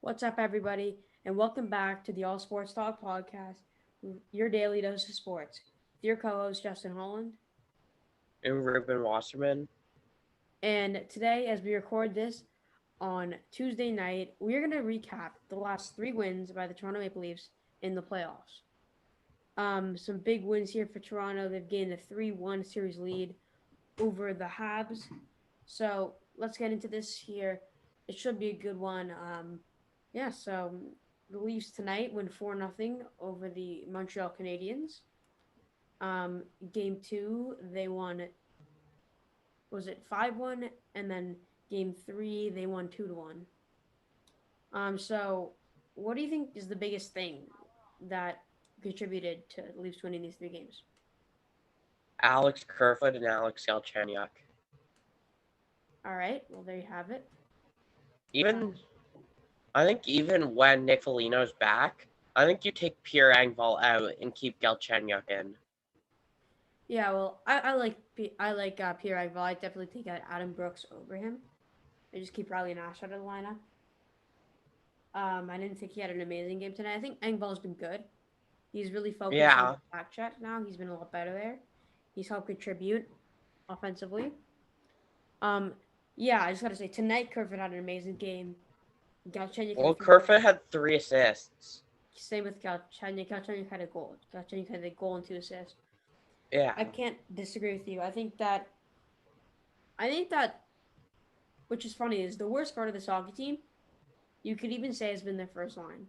What's up, everybody, and welcome back to the All Sports Talk Podcast, your daily dose of sports. With your co-host Justin Holland, And Ruben Wasserman. and today, as we record this on Tuesday night, we are going to recap the last three wins by the Toronto Maple Leafs in the playoffs. Some big wins here for Toronto. They've gained a 3-1 series lead over the Habs. So let's get into this here. It should be a good one. So the Leafs tonight win 4-0 over the Montreal Canadiens. Game two, they won, was it 5-1? And then game three, they won 2-1. So what do you think is the biggest thing that contributed to the Leafs winning these three games? Alex Kerfoot and Alex Galchenyuk. All right, well, there you have it. Even I think even when Nick Foligno's back, I think you take Pierre Engvall out and keep Galchenyuk in. Yeah, well, I like Pierre Engvall. I definitely take out Adam Brooks over him. I just keep Riley Nash out of the lineup. I didn't think he had an amazing game tonight. I think Engvall's been good. He's really focused on Yeah, the back check now. He's been a lot better there. He's helped contribute offensively. Um, yeah, I just gotta say tonight, Kerfoot had an amazing game. Galchenyuk well, had 3 points. Kerfoot had 3 assists. Same with Galchenyuk. Galchenyuk had a goal. Galchenyuk had a goal and 2 assists. Yeah, I can't disagree with you. I think that which is funny is the worst part of this hockey team. You could even say has been their first line.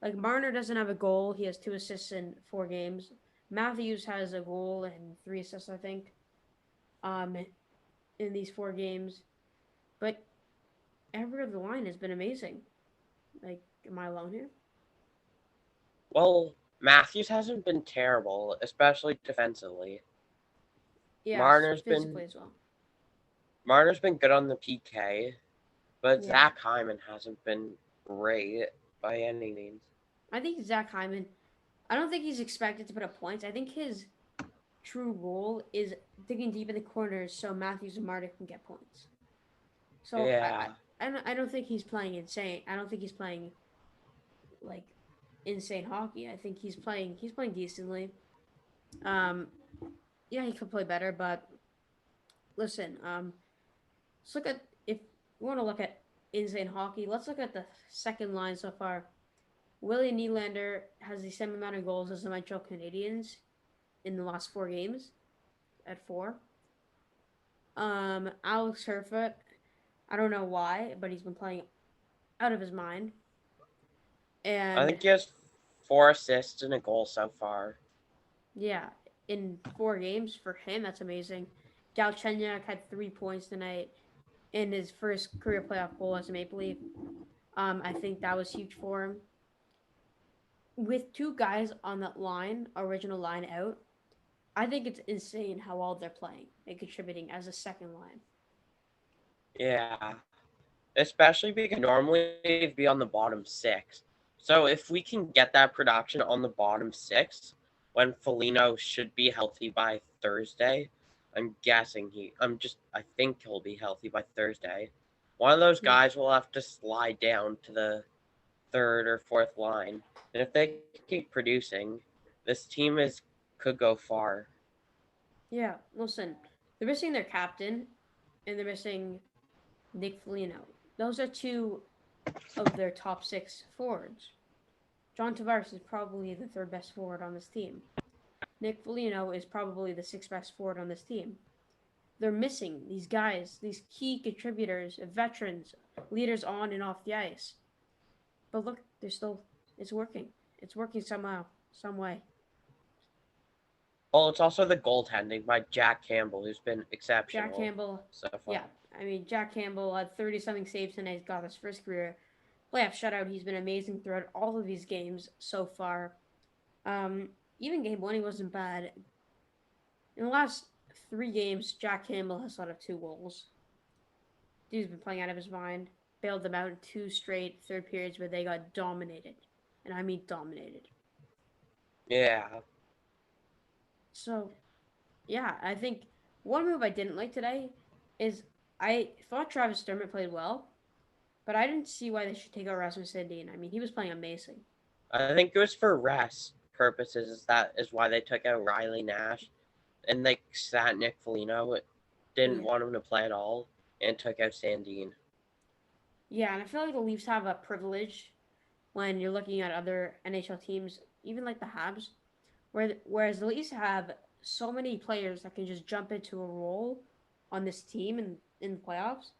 Like Marner doesn't have a goal. He has 2 assists in 4 games. Matthews has a goal and 3 assists, I think, um, in these 4 games. But every other line has been amazing. Like, am I alone here? well, Matthews hasn't been terrible, especially defensively. Yes, Marner's physically been as well. Marner's been good on the PK, but Yeah, Zach Hyman hasn't been great by any means. I think Zach Hyman. I don't think he's expected to put up points. I think his true role is digging deep in the corners so Matthews and Marta can get points. So Yeah, I don't think he's playing insane. I don't think he's playing like insane hockey. I think he's playing decently. Um, yeah, he could play better, but listen, let's look at if you want to look at insane hockey. Let's look at the second line so far. Willie Nylander has the same amount of goals as the Montreal Canadiens in the last 4 games at 4. Alex Herfoot, I don't know why, but he's been playing out of his mind. I And think he has 4 assists and a goal so far. yeah, in 4 games for him, that's amazing. Galchenyuk had 3 points tonight in his first career playoff goal as a Maple Leaf. I think that was huge for him. With two guys on that line, original line out, I think it's insane how well they're playing and contributing as a second line. Yeah, especially because normally they'd be on the bottom six. So if we can get that production on the bottom six when Foligno should be healthy by Thursday, I think he'll be healthy by Thursday. One of those Yeah, guys will have to slide down to the third or fourth line. And if they keep producing, this team is could go far. yeah. Listen, they're missing their captain, and they're missing Nick Foligno. Those are two of their top 6 forwards. John Tavares is probably the third best forward on this team. Nick Foligno is probably the sixth best forward on this team. They're missing these guys, these key contributors, veterans, leaders on and off the ice. But look, they're still. It's working. It's working somehow, some way. Well, it's also the goaltending by Jack Campbell, who's been Jack exceptional Campbell, so yeah. far. I mean, Jack Campbell had 30 something saves tonight. He's got his first career playoff shutout. He's been amazing throughout all of these games so far. Um, Even game one, he wasn't bad. In the last 3 games, Jack Campbell has let up 2 goals. Dude's been playing out of his mind. Bailed them out in 2 straight third periods where they got dominated. And I mean dominated. Yeah. So, yeah, I think one move I didn't like today is I thought Travis Sturman played well, But I didn't see why they should take out Rasmus Sandin. I mean, he was playing amazing. I think it was for rest purposes. That is why they took out Riley Nash and they sat Nick Foligno. Didn't Yeah. want him to play at all and took out Sandine. Yeah, and I feel like the Leafs have a privilege when you're looking at other NHL teams, even like the Habs, whereas the Leafs have so many players that can just jump into a role on this team in the playoffs.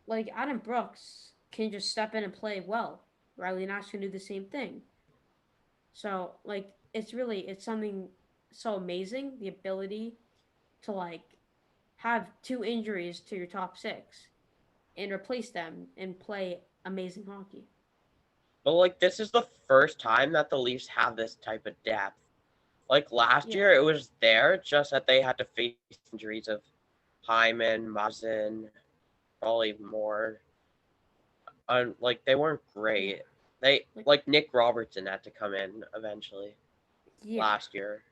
Like Adam Brooks can just step in and play well. Riley Nash can do the same thing. So like it's something so amazing, the ability to like have two injuries to your top six and replace them and play amazing hockey. But like this is the first time that the Leafs have this type of depth. Like last Yeah. year, it was there, just that they had to face injuries of Hyman, Muzzin, probably more. Like they weren't Yeah. great. They Like like Nick Robertson had to come in eventually yeah. last year.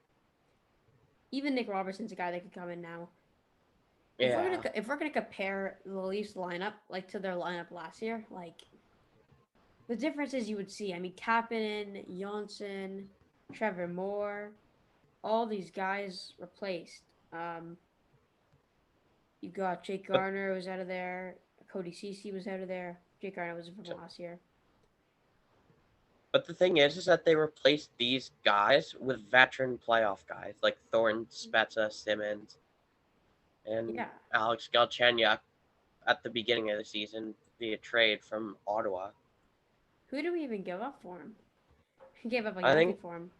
Even Nick Robertson's a guy that could come in now. Yeah, If we're gonna compare the Leafs lineup like to their lineup last year, like the differences you would see. I mean, Kapanen, Johnson, Trevor Moore, all these guys replaced. You got Jake but Garner was out of there. Cody Cece was out of there. Jake Garner was from last year. but the thing is that they replaced these guys with veteran playoff guys like Thornton, Spezza, Simmons, and Yeah. Alex Galchenyuk at the beginning of the season via trade from Ottawa. Who did we even give up for him? We gave up like I nothing think for him.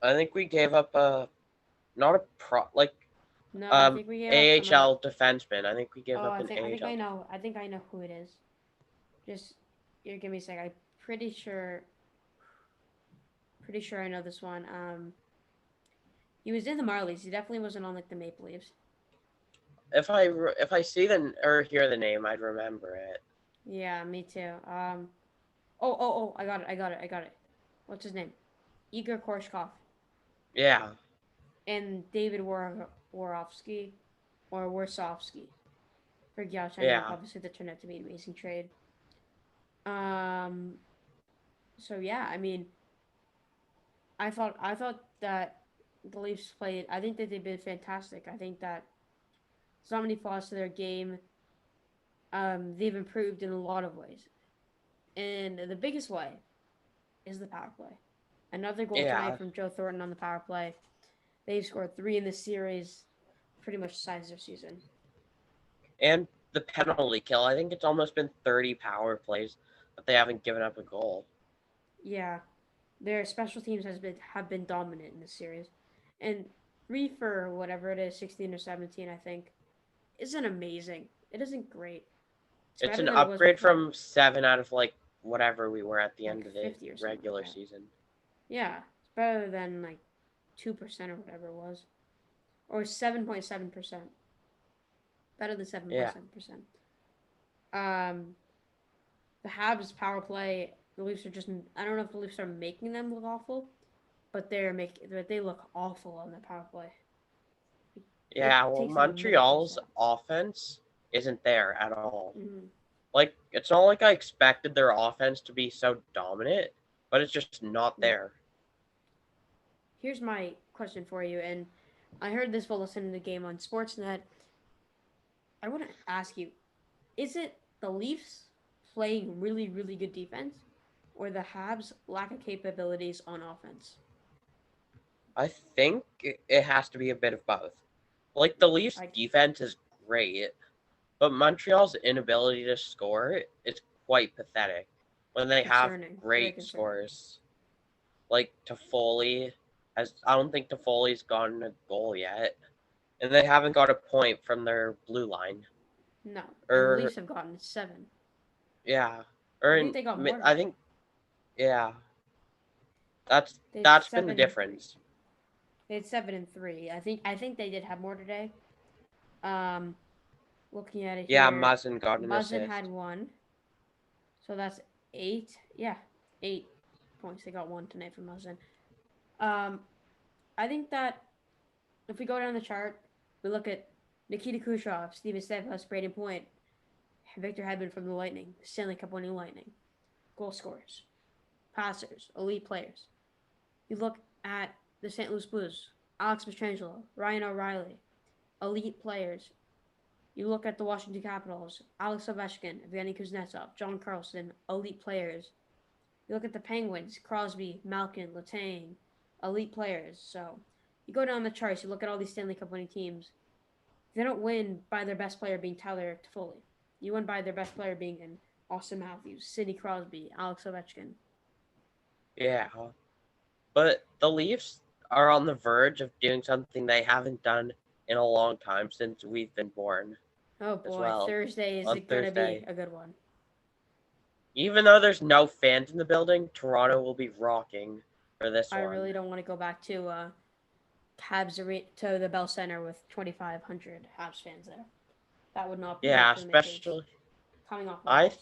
I think we gave up a not a pro like No, I think we gave up someone. AHL defenseman. I think we gave Oh, up an I think AHL. I know. I think I know who it is. Just here, give me a sec. I'm pretty sure I know this one. He was in the Marlies. He definitely wasn't on like the Maple Leafs. If I see the or hear the name, I'd remember it. Yeah, me too. I got it. I got it. What's his name? Igor Korshkov Yeah, and David Warofsky or Warsofsky for Galchenyuk. yeah, Obviously, that turned out to be an amazing trade. Um. So yeah, I mean, I thought that the Leafs played. I think that they've been fantastic. I think that so many flaws to their game. They've improved in a lot of ways, and the biggest way is the power play. Another goal tonight yeah. from Joe Thornton on the power play. They've scored three in this series, pretty much size their season. And the penalty kill. I think it's almost been 30 power plays, but they haven't given up a goal. Yeah, their special teams have been dominant in this series, and three for whatever it is, 16 or 17, I think, isn't amazing. It isn't great. It's It's better an than it was upgrade before, from 7 out of like whatever we were at the like end of the 50 or something like regular that. season. Yeah, it's better than like 2% or whatever it was, or 7.7%. Better than Yeah, 7.7%. Um, the Habs power play, the Leafs are just. I don't know if the Leafs are making them look awful, but they look awful on the power play. yeah. It Well, takes them a minute to Montreal's set. offense isn't there at all. Mm-hmm. Like it's not like I expected their offense to be so dominant, but it's just not Yeah. there. Here's my question for you, and I heard this while listening to the game on Sportsnet. I want to ask you: is it the Leafs playing really, really good defense, or the Habs' lack of capabilities on offense? I think it has to be a bit of both. Like the Leafs' Like defense is great, but Montreal's inability to score is quite pathetic when they have concerning, very great concerning. scores. Like Toffoli, as I don't think Toffoli's gotten a goal yet, and they haven't got a point from their blue line. No, and the Or Leafs have gotten seven. yeah, I or think they got more I today. think yeah, that's They had that's been the 7-3. difference. They had 7-3. I think they did have more today. Um, Looking at it Yeah, here, Muzzin got an Muzzin had assist. one, so that's eight. Yeah, 8 points. They got one tonight from Muzzin. Um, I think that if we go down the chart, we look at Nikita Khrushchev, Steven Stamkos, Braden Point, Victor Hedman from the Lightning, Stanley Cup winning Lightning. Goal scorers, passers, elite players. You look at the St. Louis Blues, Alex Pietrangelo, Ryan O'Reilly, elite players. You look at the Washington Capitals, Alex Ovechkin, Evgeny Kuznetsov, John Carlson, elite players. You look at the Penguins, Crosby, Malkin, Letang, elite players. So you go down the charts, you look at all these Stanley Cup winning teams. They don't win by their best player being Tyler Toffoli. You win by their best player being in Austin Matthews, Sidney Crosby, Alex Ovechkin. Yeah. But the Leafs are on the verge of doing something they haven't done in a long time since we've been born Oh as boy, well Thursday is on going to be Thursday. a good one. Even though there's no fans in the building, Toronto will be rocking for this I one. really don't want to go back to to the Bell Center with 2,500 Habs fans there. That would not be good Yeah, for the Maple Leafs. especially Coming off I loss.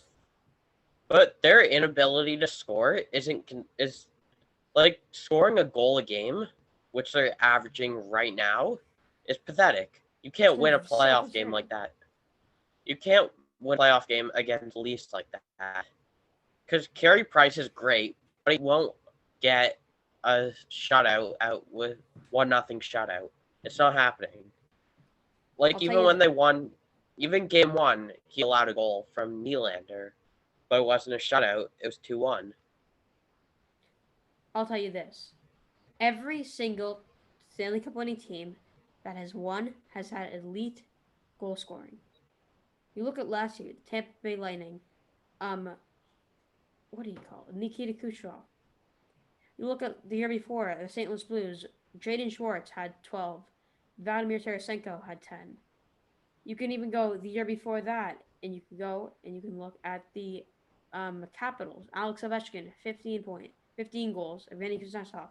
but their inability to score is like scoring a goal a game, which they're averaging right now, is pathetic. You can't win a So playoff game concerning. like that. You can't win a playoff game against the Leafs like that. Because Carey Price is great, but he won't get a shutout out with 1-0 shutout. It's not happening. I'll Like tell even you when that. they won, even game one, he allowed a goal from Nylander, but it wasn't a shutout. It was 2-1. I'll tell you this. Every single Stanley Cup winning team that has won has had elite goal scoring. You look at last year, the Tampa Bay Lightning. Um, what do you call it? Nikita Kucherov. You look at the year before, the St. Louis Blues. Jaden Schwartz had 12. Vladimir Tarasenko had 10. You can even go the year before that, and you can go and you can look at the Capitals. Alex Ovechkin, 15 goals. Evgeny Kuznetsov,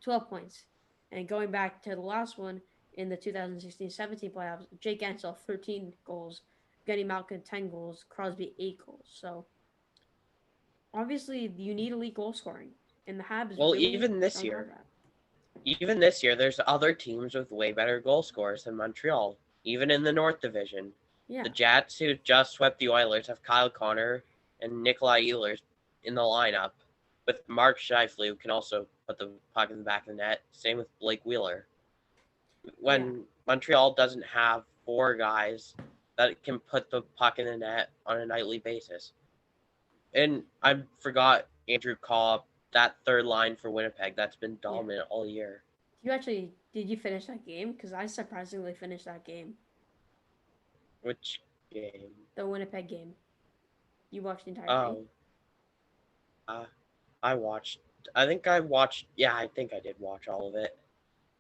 12 points. And going back to the last one in the 2016-17 playoffs, Jake Ansel, 13 goals. Evgeny Malkin, 10 goals. Crosby, 8 goals. So obviously you need elite goal scoring, and the Habs Well, really don't have that. even this year, there's other teams with way better goal scorers than Montreal. Even in the North Division, Yeah, the Jets, who just swept the Oilers, have Kyle Connor and Nikolai Ehlers in the lineup, with Mark Scheifele, who can also put the puck in the back of the net. Same with Blake Wheeler. yeah. When Montreal doesn't have four guys that can put the puck in the net on a nightly basis. And I forgot Andrew Cobb, that third line for Winnipeg, that's been Yeah. dominant all year. Did you finish that game? Because I surprisingly finished that game, Which game? the Winnipeg game. You watched the entire thing? Oh, uh, I watched. I think I watched. Yeah, I think I did watch all of it.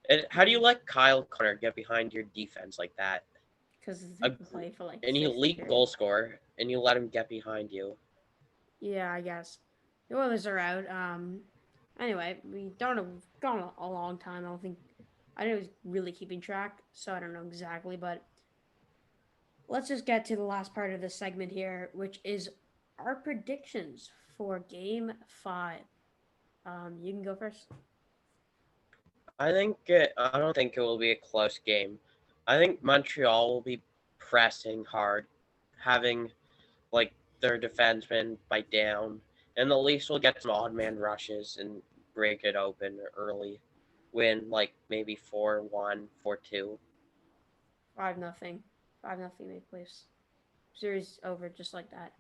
And how do Yeah, you let Kyle Connor get behind your defense like that? because A, they can play for like an 60 elite goal periods. scorer, and you let him get behind you. Yeah, I guess. The Oilers are out. Anyway, we don't have gone a long time. I don't think I didn't really keeping track, so I don't know exactly. But let's just get to the last part of this segment here, which is our predictions for Game 5. You can go first. I don't think it will be a close game. I think Montreal will be pressing hard, having like their defensemen bite down, and the Leafs will get some odd man rushes and break it open early, win like maybe 4-1, 4-2. 5-0. 5-0 Maple Leafs. Series over just like that.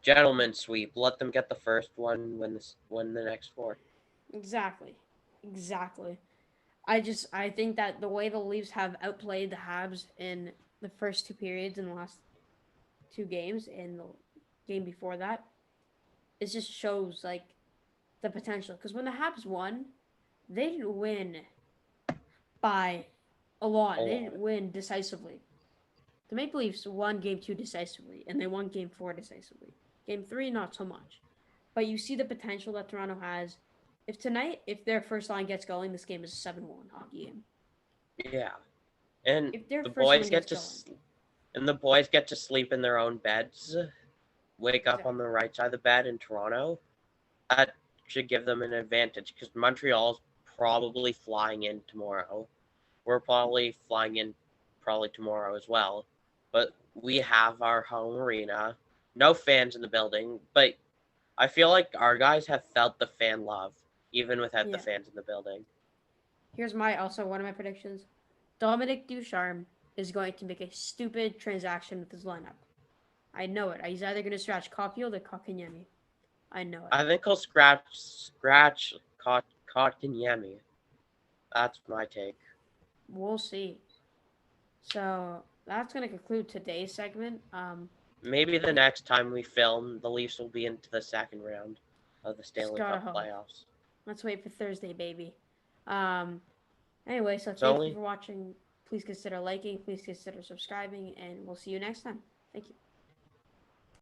Gentlemen sweep. Let them get the first one, win the next four. Exactly. Exactly. I think that the way the Leafs have outplayed the Habs in the first two periods in the last two games and the game before that, it just shows like the potential. Because when the Habs won, they didn't win by a A lot. They lot. didn't win decisively. The Maple Leafs won game two decisively, and they won game four decisively. Game three, not so much. But you see the potential that Toronto has. If their first line gets going, this game is a 7-1 hockey game. Yeah, and If their the first line boys gets get to going, and the boys get to sleep in their own beds, wake up on exactly. the right side of the bed in Toronto. That should give them an advantage because Montreal's probably flying in tomorrow. We're probably flying in probably tomorrow as well. But we have our home arena, no fans in the building, but I feel like our guys have felt the fan love, even without the Yeah. fans in the building. Here's my also one of my predictions. Dominic Ducharme is going to make a stupid transaction with his lineup. I know it. He's either going to scratch Caulfield or Kakanyemi. I know it. I think he'll scratch Kotkaniemi. That's my take. We'll see. So that's going to conclude today's segment. Maybe the Yeah, next time we film, the Leafs will be into the second round of the just Stanley gotta Cup hope. playoffs. Let's wait for Thursday, baby. Um, anyway, so It's thank you only for watching. Please consider liking. Please consider subscribing, and we'll see you next time. Thank you.